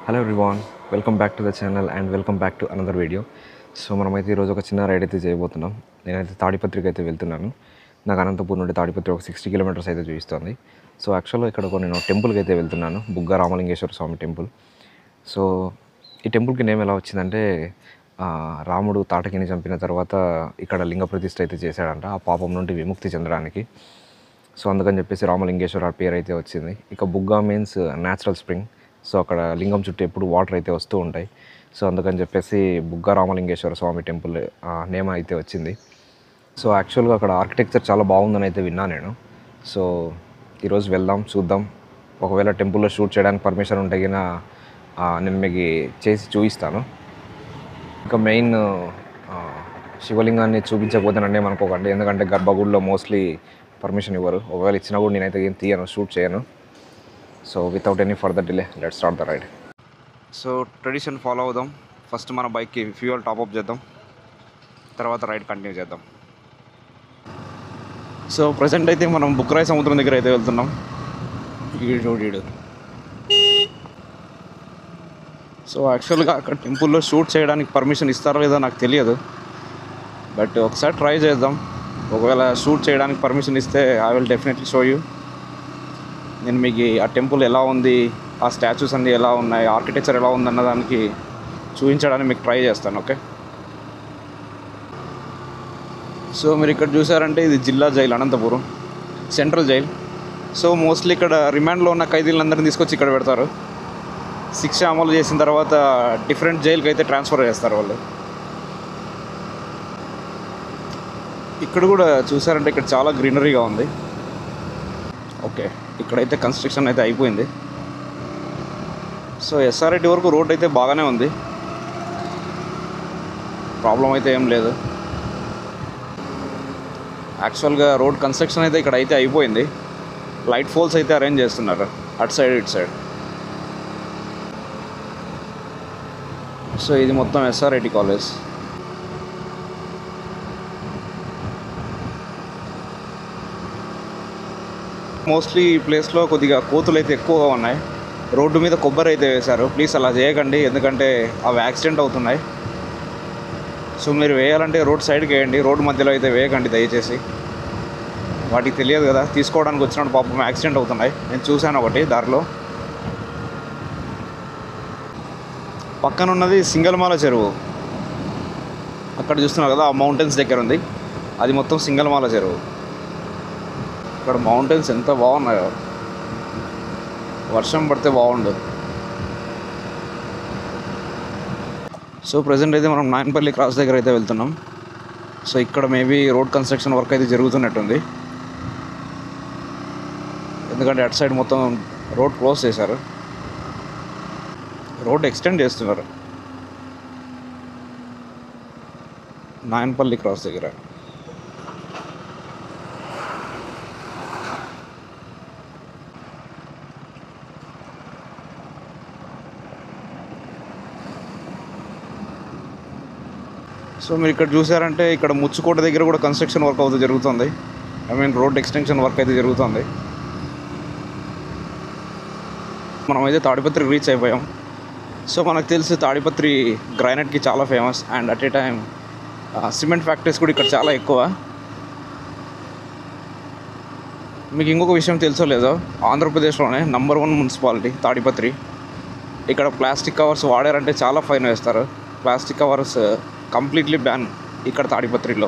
Hello everyone, welcome back to the channel and welcome back to another video. So మనమైతే ఈరోజు ఒక చిన్న ride అయితే చేయబోతున్నాం. నేనైతే తాడిపత్రికి అయితే వెళ్తున్నాను. నాకు అనంతపూర్ నుండి తాడిపత్రి ఒక 60 కిలోమీటర్స్ అయితే చూపిస్తుంది. సో యాక్చువల్గా ఇక్కడ నేను టెంపుల్కి అయితే వెళ్తున్నాను, బుగ్గ రామలింగేశ్వర స్వామి టెంపుల్. సో ఈ టెంపుల్కి నేమ్ ఎలా వచ్చిందంటే, రాముడు తాటకిని చంపిన తర్వాత ఇక్కడ లింగ ప్రతిష్ఠ అయితే చేశాడంట, ఆ పాపం నుండి విముక్తి చెందడానికి. సో అందుకని చెప్పేసి రామలింగేశ్వర పేరు అయితే వచ్చింది. ఇక Bugga means natural spring. So అక్కడ లింగం చుట్టూ ఎప్పుడు వాటర్ అయితే వస్తూ ఉంటాయి. సో అందుకని చెప్పేసి బుగ్గ రామలింగేశ్వర స్వామి టెంపుల్ నేమ్ అయితే వచ్చింది. సో యాక్చువల్గా అక్కడ ఆర్కిటెక్చర్ చాలా బాగుందని అయితే విన్నా నేను. సో ఈరోజు వెళ్దాం, చూద్దాం. ఒకవేళ టెంపుల్లో షూట్ చేయడానికి పర్మిషన్ ఉంటే గిన నేను మీకు చేసి చూపిస్తాను. ఇంకా మెయిన్ శివలింగాన్ని చూపించకపోతే నన్ను ఏమనుకోకండి, ఎందుకంటే గర్భగుడిలో మోస్ట్లీ పర్మిషన్ ఇవ్వరు. ఒకవేళ ఇచ్చినా కూడా నేనైతే ఏం తీయను, షూట్ చేయను. So without any further delay let's start the ride. So tradition follow అవుదాం. ఫస్ట్ మన బైక్కి ఫ్యూయల్ టాప్అప్ చేద్దాం, తర్వాత రైడ్ కంటిన్యూ చేద్దాం. సో ప్రజెంట్ అయితే మనం బుక్కరాయి సముద్రం దగ్గర అయితే వెళ్తున్నాం. ఈడు సో యాక్చువల్గా అక్కడ టెంపుల్లో షూట్ చేయడానికి పర్మిషన్ ఇస్తారో లేదో నాకు తెలియదు, బట్ ఒకసారి ట్రై చేద్దాం. ఒకవేళ షూట్ చేయడానికి పర్మిషన్ ఇస్తే I will definitely show you. నేను మీకు ఆ టెంపుల్ ఎలా ఉంది, ఆ స్టాచ్యూస్ అన్నీ ఎలా ఉన్నాయి, ఆర్కిటెక్చర్ ఎలా ఉందన్న దానికి చూపించడానికి మీకు ట్రై చేస్తాను. ఓకే, సో మీరు ఇక్కడ చూసారంటే ఇది జిల్లా జైలు, Anantapur central jail. So mostly ఇక్కడ రిమాండ్లో ఉన్న ఖైదీలందరినీ తీసుకొచ్చి ఇక్కడ పెడతారు. శిక్ష అమలు చేసిన తర్వాత డిఫరెంట్ జైలుకి అయితే ట్రాన్స్ఫర్ చేస్తారు వాళ్ళు. ఇక్కడ కూడా చూసారంటే ఇక్కడ చాలా గ్రీనరీగా ఉంది. ఓకే, ఇక్కడైతే కన్స్ట్రక్షన్ అయితే అయిపోయింది. సో ఎస్ఆర్ఐటి వరకు రోడ్ అయితే బాగానే ఉంది, ప్రాబ్లం అయితే ఏం లేదు. యాక్చువల్గా రోడ్ కన్స్ట్రక్షన్ అయితే ఇక్కడ అయితే అయిపోయింది. లైట్ పోల్స్ అయితే అరేంజ్ చేస్తున్నారు అటు సైడ్ ఇటు సైడ్. సో ఇది మొత్తం ఎస్ఆర్ఐటి కాలేజ్. మోస్ట్లీ ఈ ప్లేస్లో కొద్దిగా కోతులు అయితే ఎక్కువగా ఉన్నాయి. రోడ్డు మీద కొబ్బరి అయితే వేశారు. ప్లీజ్ అలా చేయకండి, ఎందుకంటే అవి యాక్సిడెంట్ అవుతున్నాయి. సో మీరు వేయాలంటే రోడ్ సైడ్కి వేయండి, రోడ్డు మధ్యలో అయితే వేయకండి దయచేసి. వాటికి తెలియదు కదా, తీసుకోవడానికి వచ్చినప్పుడు పాపం యాక్సిడెంట్ అవుతున్నాయి. నేను చూశాను ఒకటి దారిలో. పక్కన ఉన్నది సింగల్మాల చెరువు, అక్కడ చూస్తున్నారు కదా, ఆ మౌంటైన్స్ దగ్గర ఉంది. అది మొత్తం సింగల్మాల చెరువు. ఇక్కడ మౌంటైన్స్ ఎంత బాగున్నాయో, వర్షం పడితే బాగుండు. సో ప్రజెంట్ అయితే మనం నాయనపల్లి క్రాస్ దగ్గర అయితే వెళ్తున్నాం. సో ఇక్కడ మేబీ రోడ్ కన్స్ట్రక్షన్ వర్క్ అయితే జరుగుతున్నట్టుంది, ఎందుకంటే అటు సైడ్ మొత్తం రోడ్ క్లోజ్ చేశారు, రోడ్ ఎక్స్టెండ్ చేస్తున్నారు. నాయనపల్లి క్రాస్ దగ్గర సో మీరు ఇక్కడ చూసారంటే ఇక్కడ ముచ్చుకోట దగ్గర కూడా కన్స్ట్రక్షన్ వర్క్ అయితే జరుగుతుంది. రోడ్ ఎక్స్టెన్షన్ వర్క్ అయితే జరుగుతుంది. మనమైతే తాడిపత్రికి రీచ్ అయిపోయాం. సో మనకు తెలిసి తాడిపత్రి గ్రానైట్కి చాలా famous, and at a time cement factories కూడా ఇక్కడ చాలా ఎక్కువ. మీకు ఇంకొక విషయం తెలుసో లేదో, ఆంధ్రప్రదేశ్లోనే నంబర్ 1 మున్సిపాలిటీ తాడిపత్రి. ఇక్కడ ప్లాస్టిక్ కవర్స్ వాడారంటే చాలా ఫైన్ వేస్తారు. ప్లాస్టిక్ కవర్స్ కంప్లీట్లీ బ్యాన్ ఇక్కడ తాడిపత్రిలో.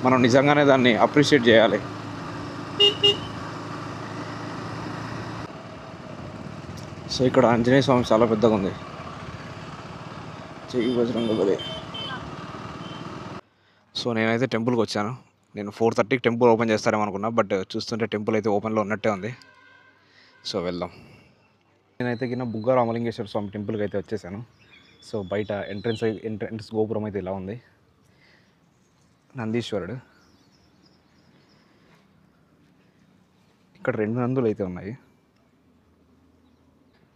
మనం నిజంగానే దాన్ని అప్రిషియేట్ చేయాలి. సో ఇక్కడ ఆంజనేయ స్వామి చాలా పెద్దగా ఉంది. జై బజరంగబలి. సో నేనైతే టెంపుల్కి వచ్చాను. నేను 4:30కి టెంపుల్ ఓపెన్ చేస్తారేమో అనుకున్నా, బట్ చూస్తుంటే టెంపుల్ అయితే ఓపెన్లో ఉన్నట్టే ఉంది. సో వెళ్దాం. నేనైతే కింద బుగ్గ రామలింగేశ్వర స్వామి టెంపుల్కి అయితే వచ్చేసాను. సో బయట ఎంట్రన్స్ గోపురం అయితే ఇలా ఉంది. నందీశ్వరుడు. ఇక్కడ 2 నందులు అయితే ఉన్నాయి.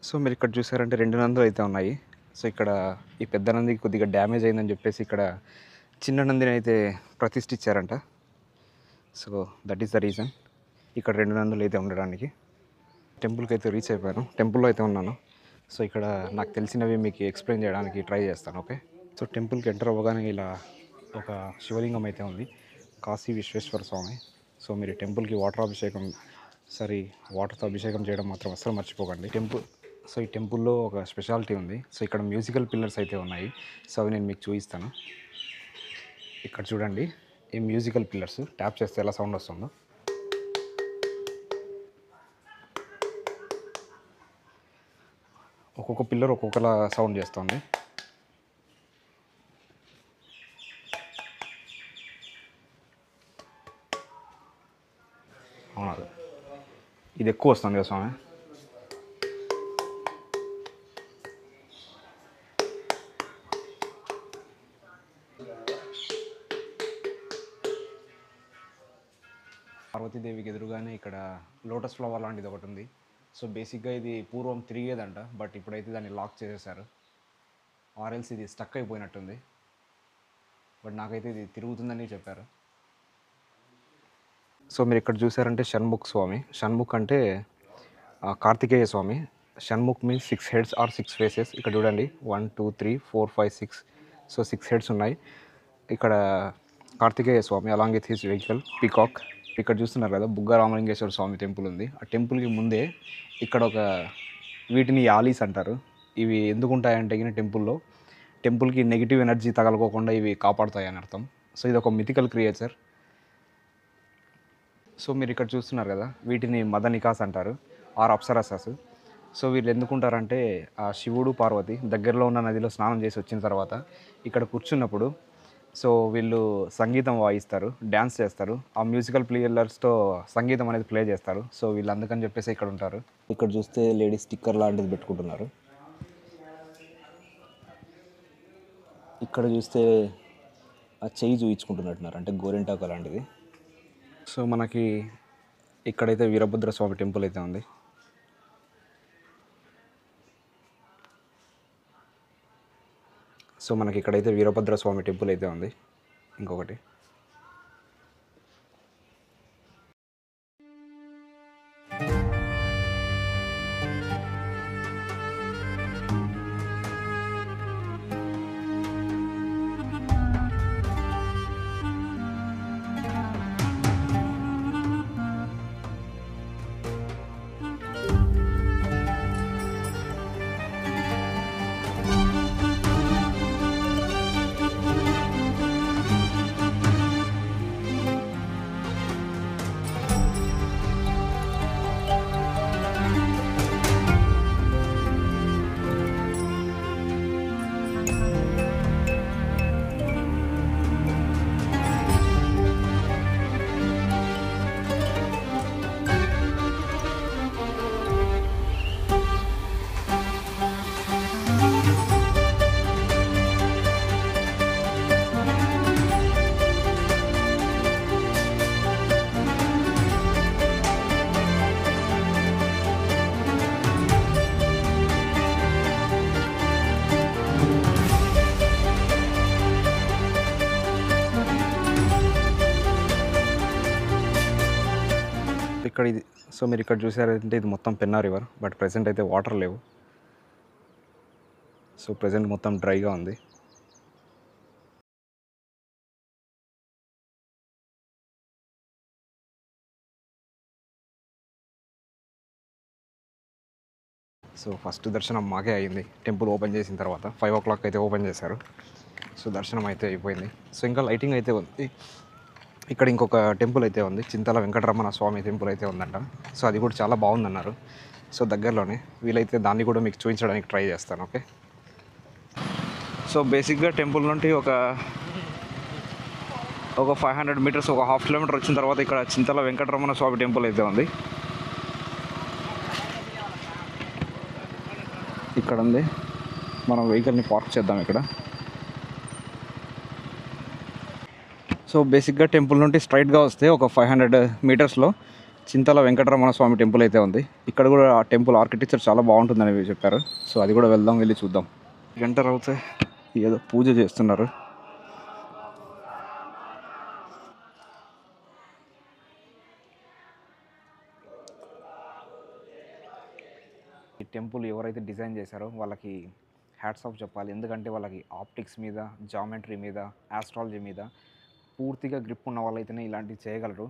సో మీరు ఇక్కడ చూసారంటే 2 నందులు అయితే ఉన్నాయి. సో ఇక్కడ ఈ పెద్ద నందికి కొద్దిగా డ్యామేజ్ అయిందని చెప్పేసి ఇక్కడ చిన్న నందిని అయితే ప్రతిష్ఠించారంట. So that is the reason ఇక్కడ 2 నందులు అయితే ఉండడానికి. టెంపుల్కి అయితే రీచ్ అయిపోయాను, టెంపుల్లో అయితే ఉన్నాను. సో ఇక్కడ నాకు తెలిసినవి మీకు ఎక్స్ప్లెయిన్ చేయడానికి ట్రై చేస్తాను. ఓకే, సో టెంపుల్కి ఎంటర్ అవ్వగానే ఇలా ఒక శివలింగం అయితే ఉంది, కాశీ విశ్వేశ్వర స్వామి. సో మీరు టెంపుల్కి వాటర్తో అభిషేకం చేయడం మాత్రం అస్సలు మర్చిపోకండి. సో ఈ టెంపుల్లో ఒక స్పెషాలిటీ ఉంది. సో ఇక్కడ మ్యూజికల్ పిల్లర్స్ అయితే ఉన్నాయి. సో అవి నేను మీకు చూపిస్తాను. ఇక్కడ చూడండి, ఈ మ్యూజికల్ పిల్లర్స్ ట్యాప్ చేస్తే ఎలా సౌండ్ వస్తుందో. ఒక్కొక్క పిల్లర్ ఒక్కొక్కలా సౌండ్ చేస్తుంది. అవును, ఇది ఎక్కువ వస్తుంది కదా స్వామి. పార్వతీదేవికి ఎదురుగానే ఇక్కడ లోటస్ ఫ్లవర్ లాంటిది ఒకటి ఉంది. సో బేసిక్గా ఇది పూర్వం తిరిగేదంట, బట్ ఇప్పుడైతే దాన్ని లాక్ చేసేసారు. ఆర్ఎల్స్ ఇది స్టక్ అయిపోయినట్టుంది, బట్ నాకైతే ఇది తిరుగుతుందని చెప్పారు. సో మీరు ఇక్కడ చూసారంటే షణ్ముఖ్ స్వామి. షణ్ముఖ్ అంటే Karthikeya Swamy. Shanmukh means 6 heads or 6 faces. ఇక్కడ చూడండి 1 2 3 4 5 6. సో 6 heads ఉన్నాయి. ఇక్కడ Karthikeya Swamy along with his vehicle peacock. ఇక్కడ చూస్తున్నారు కదా, బుగ్గ రామలింగేశ్వర స్వామి టెంపుల్ ఉంది. ఆ టెంపుల్కి ముందే ఇక్కడ వీటిని యాలీస్ అంటారు. ఇవి ఎందుకు ఉంటాయంటే టెంపుల్కి నెగిటివ్ ఎనర్జీ తగలకోకుండా ఇవి కాపాడుతాయి అని అర్థం. సో ఇది ఒక మిథికల్ క్రియేచర్. సో మీరు ఇక్కడ చూస్తున్నారు కదా, వీటిని మదనికాస్ అంటారు ఆర్ అప్సరసస్. సో వీళ్ళు ఎందుకుంటారంటే ఆ శివుడు పార్వతి దగ్గరలో ఉన్న నదిలో స్నానం చేసి వచ్చిన తర్వాత ఇక్కడ కూర్చున్నప్పుడు సో వీళ్ళు సంగీతం వాయిస్తారు, డ్యాన్స్ చేస్తారు. ఆ మ్యూజికల్ ప్లేయర్స్తో సంగీతం అనేది ప్లే చేస్తారు. సో వీళ్ళు అందుకని చెప్పేసి ఇక్కడ ఉంటారు. ఇక్కడ చూస్తే లేడీ స్టిక్కర్ లాంటిది పెట్టుకుంటున్నారు. ఇక్కడ చూస్తే ఆ చెయ్యి చూయించుకుంటున్నట్టున్నారు, అంటే గోరింటాకు లాంటిది. సో మనకి ఇక్కడైతే వీరభద్ర స్వామి టెంపుల్ అయితే ఉంది. సో మనకి ఇక్కడైతే వీరభద్ర స్వామి టెంపుల్ అయితే ఉంది ఇంకొకటి. ఇక్కడ ఇది సో మీరు ఇక్కడ చూసారంటే ఇది మొత్తం పెన్నా రివర్, బట్ ప్రెసెంట్ అయితే వాటర్ లేవు. సో ప్రెసెంట్ మొత్తం డ్రైగా ఉంది. సో ఫస్ట్ దర్శనం మాకే అయింది టెంపుల్ ఓపెన్ చేసిన తర్వాత. 5 o'clock అయితే ఓపెన్ చేశారు. సో దర్శనం అయితే అయిపోయింది. సో ఇంకా లైటింగ్ అయితే ఉంది. ఇక్కడ ఇంకొక టెంపుల్ అయితే ఉంది, చింతల వెంకటరమణ స్వామి టెంపుల్ అయితే ఉందంట. సో అది కూడా చాలా బాగుందన్నారు. సో దగ్గరలోనే వీలైతే దాన్ని కూడా మీకు చూపించడానికి ట్రై చేస్తాను. ఓకే, సో బేసిక్గా టెంపుల్ నుండి ఒక 500 meters, ఒక 1/2 kilometer వచ్చిన తర్వాత ఇక్కడ చింతల వెంకటరమణ స్వామి టెంపుల్ అయితే ఉంది. ఇక్కడ ఉంది, మనం వెహికల్ని పార్క్ చేద్దాం ఇక్కడ. సో బేసిక్గా టెంపుల్ నుండి స్ట్రైట్గా వస్తే ఒక 500 metersలో చింతల వెంకటరమణ స్వామి టెంపుల్ అయితే ఉంది. ఇక్కడ కూడా ఆ టెంపుల్ ఆర్కిటెక్చర్ చాలా బాగుంటుందని చెప్పారు. సో అది కూడా వెళ్ళి చూద్దాం. ఎంటర్ అవుతే ఏదో పూజ చేస్తున్నారు. టెంపుల్ ఎవరైతే డిజైన్ చేశారో వాళ్ళకి హ్యాట్స్ ఆఫ్ చెప్పాలి. ఎందుకంటే వాళ్ళకి ఆప్టిక్స్ మీద, జామెట్రీ మీద, ఆస్ట్రాలజీ మీద పూర్తిగా గ్రిప్ ఉన్న వాళ్ళైతేనే ఇలాంటివి చేయగలరు.